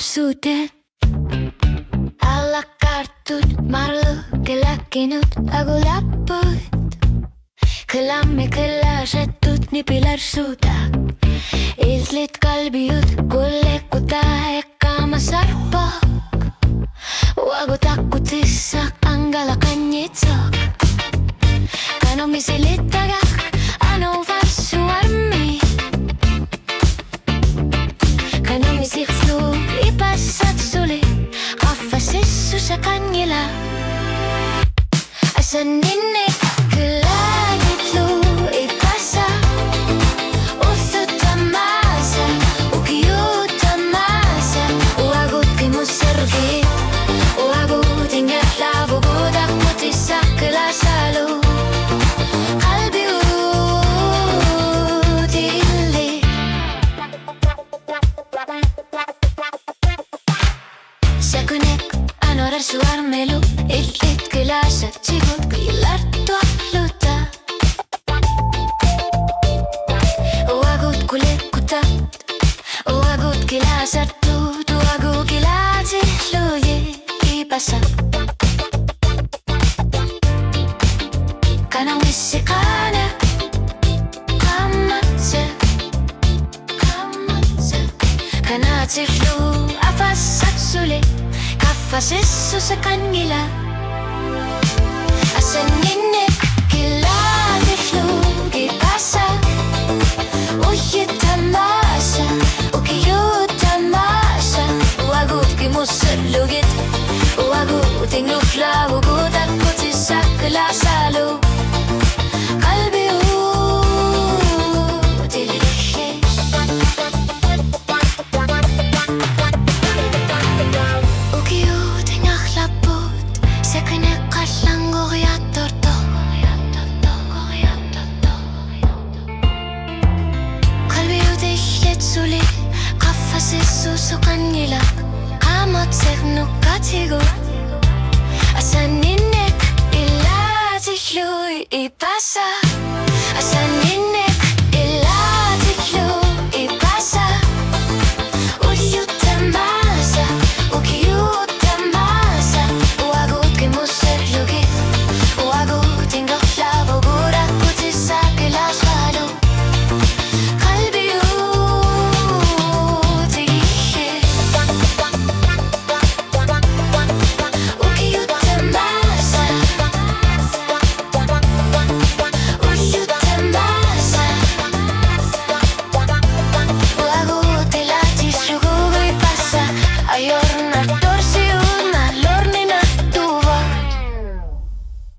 suuteen. Alla kartut, marlu, kelakkinud agulappud. Kõlamme kõlasetut nii pilarsuda. Iltlit kalbiud, kullekuta eka ma sarpok. Uagu takutissa angala kanjitsok. Kanomisi littagak, anu varsu armi. Kanomisi xlu, ipassat suli. Kaffa sissu sa kanjila. Asan ninni kõlanit lu ipassa. Uthuta maasa, ukiuta maasa. Uagutki mu sergi. Uagut ingat lavu budak putissa kõlasalu. Qalbi uudilli. Sakunek anorar su armelu. Illit kõlasad sigud kõilar tuahluta. Uagut kulekutad. Uagut kõlasad tuud. Uagu kõlasid luji ipasa. Kanomisi kana kammatse. Kanatsi flu afassat suli. Kaffa sissu sa kanjila. Asan ninnik kiladi flu ipasa. Ujita maasa, ukiuta maasa. Uagutki musselugit. Uagut ingufla ugutak kutissa kõlasalu. Qalbi uudilli. Ukiut ingahlaput. Sekene qallangu riattorto. Qalbi uudillit suli. Kaffa sissu su kanjila. Qamotsegnu katigu. Asan ninnik illatih lui ipasa. Asan ninnik illatih lui ipasa. Uljutta maasa, ukiutta maasa. Uagutki musserlugi. Uagut ingahlavu gudak kutissa kõlasalu. Qalbi uudilli. Ukiutta maasa. Uljutta maasa. Uagut illatih lugu ipasa. Ayor